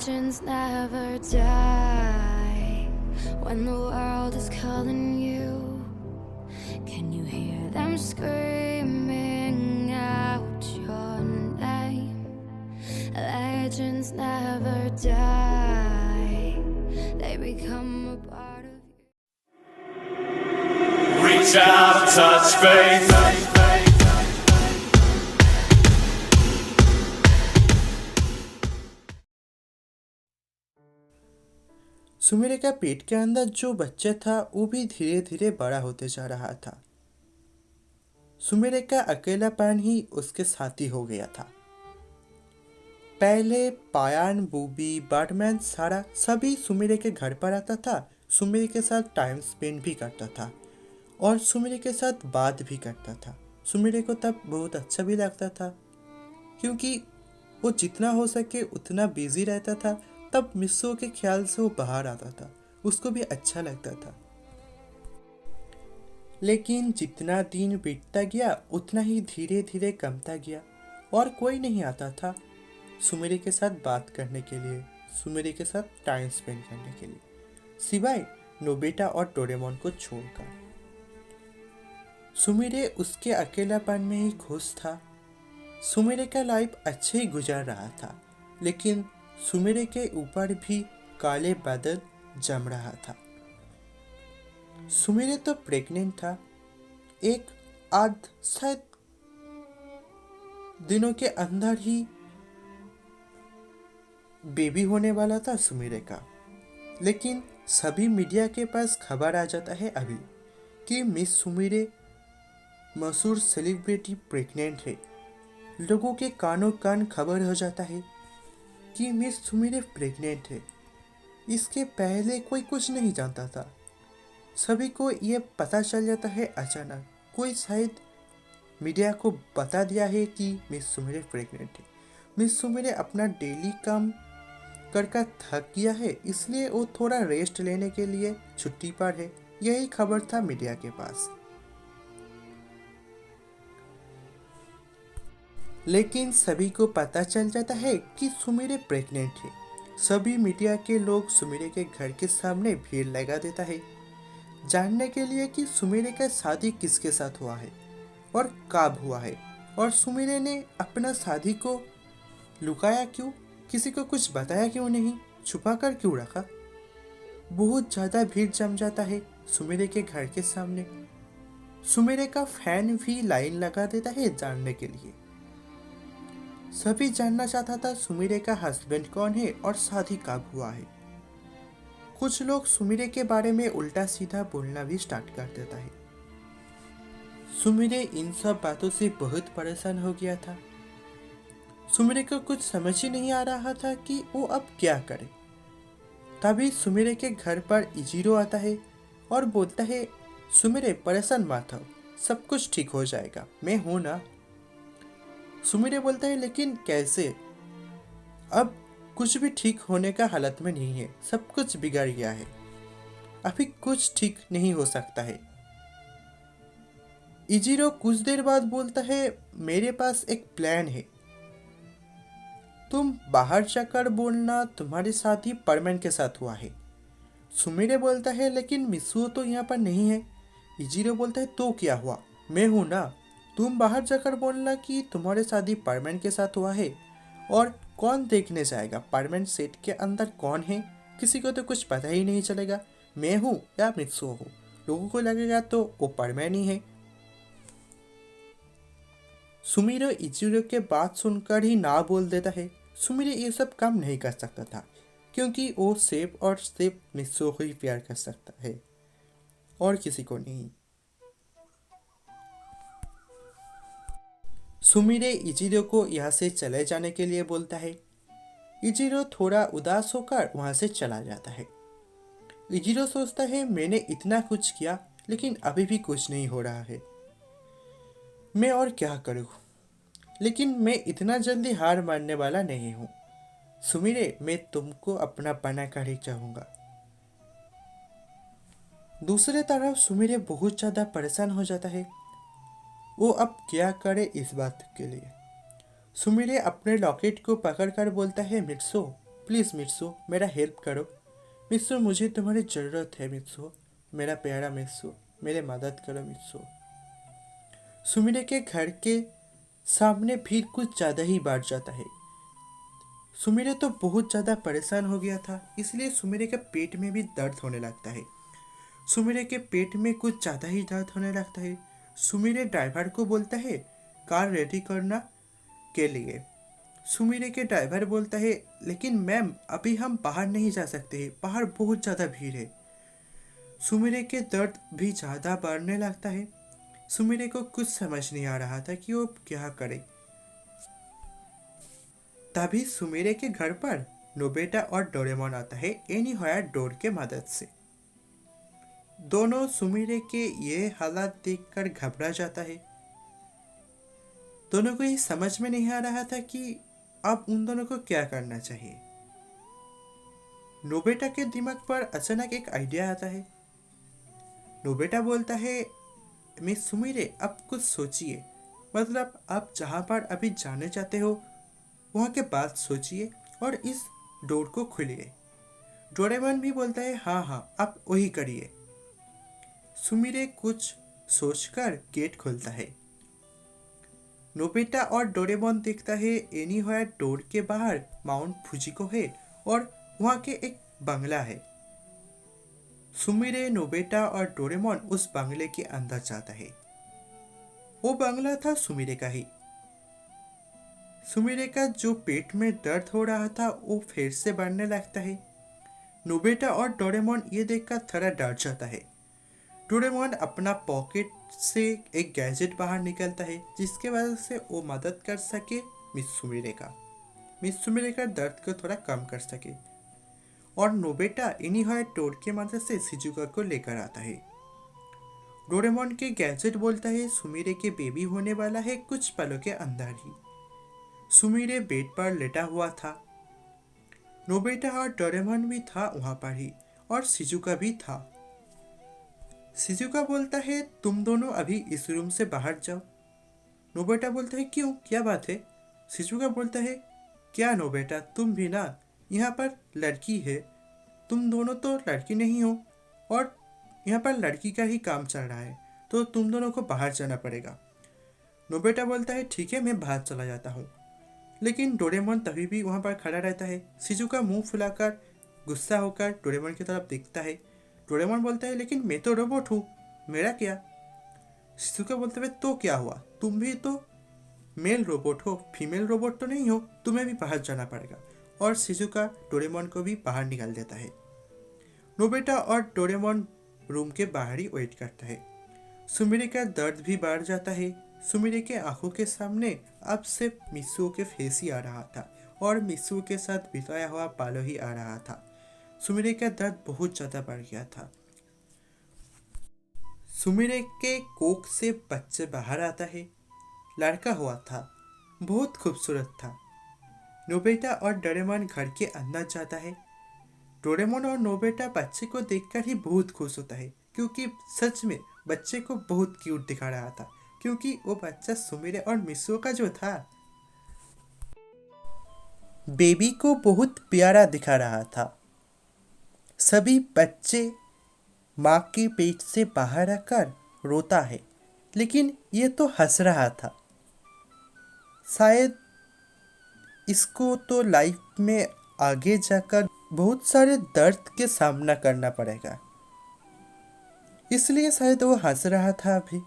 Legends never die. When the world is calling you, can you hear them screaming out your name? Legends never die. They become a part of you. Reach out, touch faith. Sumire का पेट के अंदर जो बच्चा था वो भी धीरे धीरे बड़ा होते जा रहा था। सुमिरे का अकेलापन ही उसके साथी हो गया था। पहले पायान, बूबी, बर्डमैन, सारा सभी सुमिरे के घर पर आता था, सुमिरे के साथ टाइम स्पेंड भी करता था और सुमिरे के साथ बात भी करता था। सुमिरे को तब बहुत अच्छा भी लगता था क्योंकि वो जितना हो सके उतना बिजी रहता था। तब मिस्सो के ख्याल से वो बाहर आता था, उसको भी अच्छा लगता था। लेकिन जितना दिन बीतता गया उतना ही धीरे धीरे कमता गया और कोई नहीं आता था सुमिरे के साथ बात करने के लिए, सुमिरे के साथ टाइम स्पेंड करने के लिए, सिवाय नोबिता और डोरेमोन को छोड़कर। सुमिरे उसके अकेलापन में ही खुश था। सुमिरे का लाइफ अच्छे ही गुजर रहा था, लेकिन सुमिरे के ऊपर भी काले बादल जम रहा था। सुमिरे तो प्रेग्नेंट था। एक आध शायद दिनों के अंदर ही बेबी होने वाला था सुमिरे का। लेकिन सभी मीडिया के पास खबर आ जाता है अभी कि मिस सुमिरे मशहूर सेलिब्रिटी प्रेग्नेंट है। लोगों के कानों कान खबर हो जाता है कि मिस सुमिरे प्रेग्नेंट है। इसके पहले कोई कुछ नहीं जानता था। सभी को ये पता चल जाता है अचानक। कोई शायद मीडिया को बता दिया है कि मिस सुमिरे प्रेग्नेंट है। मिस सुमिरे अपना डेली काम कर थक गया है, इसलिए वो थोड़ा रेस्ट लेने के लिए छुट्टी पर है। यही खबर था मीडिया के पास। लेकिन सभी को पता चल जाता है कि सुमिरे प्रेग्नेंट है। सभी मीडिया के लोग सुमिरे के घर के सामने भीड़ लगा देता है जानने के लिए कि सुमिरे का शादी किसके साथ हुआ है और कब हुआ है, और सुमिरे ने अपना शादी को लुकाया क्यों, किसी को कुछ बताया क्यों नहीं, छुपा कर क्यों रखा। बहुत ज़्यादा भीड़ जम जाता है सुमिरे के घर के सामने। सुमिरे का फैन भी लाइन लगा देता है जानने के लिए। सभी जानना चाहता था सुमिरे का हस्बैंड कौन है और शादी कब हुआ है। कुछ लोग सुमिरे के बारे में उल्टा सीधा बोलना भी स्टार्ट कर देता है। सुमिरे इन सब बातों से बहुत परेशान हो गया था। सुमिरे को कुछ समझ ही नहीं आ रहा था कि वो अब क्या करे। तभी सुमिरे के घर पर इजीरो आता है और बोलता है, सुमिरे परेशान मत हो, सब कुछ ठीक हो जाएगा, मैं हूं ना। सुमिरे बोलता है, लेकिन कैसे? अब कुछ भी ठीक होने का हालत में नहीं है, सब कुछ बिगड़ गया है, अभी कुछ ठीक नहीं हो सकता है। इजीरो कुछ देर बाद बोलता है, मेरे पास एक प्लान है, तुम बाहर जाकर बोलना तुम्हारी शादी परमैन के साथ हुआ है। सुमिरे बोलता है, लेकिन मिसुओ तो यहाँ पर नहीं है। इजीरो बोलता है, तो क्या हुआ, मैं हूं ना, तुम बाहर जाकर बोलना कि तुम्हारी शादी परमैन के साथ हुआ है। और कौन देखने जाएगा परमैन सेट के अंदर कौन है, किसी को तो कुछ पता ही नहीं चलेगा, मैं हूँ या मित्सुओ हूँ, लोगों को लगेगा तो वो परमैन ही है। सुमिरे इजीरो के बात सुनकर ही ना बोल देता है। सुमिरे ये सब काम नहीं कर सकता था क्योंकि वो सिर्फ और सिर्फ मित्सुओ को ही प्यार कर सकता है और किसी को नहीं। सुमिरे इजीरो को यहाँ से चले जाने के लिए बोलता है। इजीरो थोड़ा उदास होकर वहाँ से चला जाता है। इजीरो सोचता है, मैंने इतना कुछ किया लेकिन अभी भी कुछ नहीं हो रहा है, मैं और क्या करूँ। लेकिन मैं इतना जल्दी हार मानने वाला नहीं हूँ। सुमिरे, मैं तुमको अपना बनाकर ही चाहूँगा। दूसरे तरफ सुमिरे बहुत ज़्यादा परेशान हो जाता है। वो अब क्या करे इस बात के लिए। सुमिरे अपने लॉकेट को पकड़कर बोलता है, मित्सो, प्लीज़ मित्सु, मेरा हेल्प करो। मित्सु, मुझे तुम्हारी ज़रूरत है मित्सु, मेरा प्यारा मित्सु, मेरे मदद करो मित्सु। सुमिरे के घर के सामने भीड़ कुछ ज़्यादा ही बढ़ जाता है। सुमिरे तो बहुत ज़्यादा परेशान हो गया था, इसलिए सुमिरे के पेट में भी दर्द होने लगता है। सुमिरे के पेट में कुछ ज़्यादा ही दर्द होने लगता है। सुमिरे ड्राइवर को बोलता है कार रेडी करना के लिए। सुमिरे के ड्राइवर बोलता है लेकिन मैम अभी हम बाहर नहीं जा सकते, बाहर बहुत ज़्यादा भीड़ है। सुमिरे के दर्द भी ज़्यादा बढ़ने लगता है। सुमिरे को कुछ समझ नहीं आ रहा था कि वो क्या करे। तभी सुमिरे के घर पर नोबिता और डोरेमोन आता है एनीवेयर डोर के मदद से। दोनों सुमिरे के ये हालात देखकर घबरा जाता है। दोनों को ये समझ में नहीं आ रहा था कि अब उन दोनों को क्या करना चाहिए। नोबिता के दिमाग पर अचानक एक आइडिया आता है। नोबिता बोलता है मिस सुमिरे, अब कुछ सोचिए, मतलब आप जहाँ पर अभी जाने चाहते हो वहाँ के बात सोचिए और इस डोर को खोलिए। डोरेमोन भी बोलता है हाँ आप वही करिए। सुमिरे कुछ सोचकर गेट खोलता है। नोबिता और डोरेमोन देखता है एनीवेयर डोर के बाहर माउंट फुजिको है और वहाँ के एक बंगला है। सुमिरे, नोबिता और डोरेमोन उस बंगले के अंदर जाता है। वो बंगला था सुमिरे का ही। सुमिरे का जो पेट में दर्द हो रहा था वो फिर से बढ़ने लगता है। नोबिता और डोरेमोन ये देखकर थोड़ा डर जाता है। डोरेमोन अपना पॉकेट से एक गैजेट बाहर निकलता है जिसके वजह से वो मदद कर सके मिस सुमिरे का दर्द को थोड़ा कम कर सके। और नोबिता एनीवेयर डोर के मदद से शिजुका को लेकर आता है। डोरेमोन के गैजेट बोलता है सुमिरे के बेबी होने वाला है कुछ पलों के अंदर ही। सुमिरे बेड पर लेटा हुआ था। नोबिता और डोरेमोन भी था वहां पर ही और शिजुका भी था। शिजुका बोलता है तुम दोनों अभी इस रूम से बाहर जाओ। नोबिता बोलता है क्यों, क्या बात है? शिजुका बोलता है क्या नोबिता, तुम भी ना, यहाँ पर लड़की है, तुम दोनों तो लड़की नहीं हो और यहाँ पर लड़की का ही काम चल रहा है, तो तुम दोनों को बाहर जाना पड़ेगा। नोबिता बोलता है ठीक है मैं बाहर चला जाता हूँ। लेकिन डोरेमोन तभी भी वहाँ पर खड़ा रहता है। शिजुका मुंह फुलाकर गुस्सा होकर डोरेमोन की तरफ देखता है। डोरेमोन बोलता है लेकिन मैं तो रोबोट हूँ, मेरा क्या? शिजुका बोलता है तो क्या हुआ, तुम भी तो मेल रोबोट हो, फीमेल रोबोट तो नहीं हो, तुम्हें भी बाहर जाना पड़ेगा। और शिजुका डोरेमोन को भी बाहर निकाल देता है। नोबिता और डोरेमोन रूम के बाहर ही वेट करता है। सुमिरे का दर्द भी बढ़ जाता है। सुमिरे के आंखों के सामने अब सिर्फ मित्सुओ के फेस ही आ रहा था और मित्सुओ के साथ बिताया हुआ पालो ही आ रहा था। सुमिरे का दर्द बहुत ज़्यादा बढ़ गया था। सुमिरे के कोख से बच्चे बाहर आता है। लड़का हुआ था, बहुत खूबसूरत था। नोबिता और डोरेमोन घर के अंदर जाता है। डोरेमोन और नोबिता बच्चे को देखकर ही बहुत खुश होता है क्योंकि सच में बच्चे को बहुत क्यूट दिखा रहा था, क्योंकि वो बच्चा सुमिरे और मित्सुओ का जो था बेबी को बहुत प्यारा दिखा रहा था। सभी बच्चे माँ के पेट से बाहर आकर रोता है, लेकिन ये तो हंस रहा था। शायद इसको तो लाइफ में आगे जाकर बहुत सारे दर्द के सामना करना पड़ेगा, इसलिए शायद वो हंस रहा था अभी।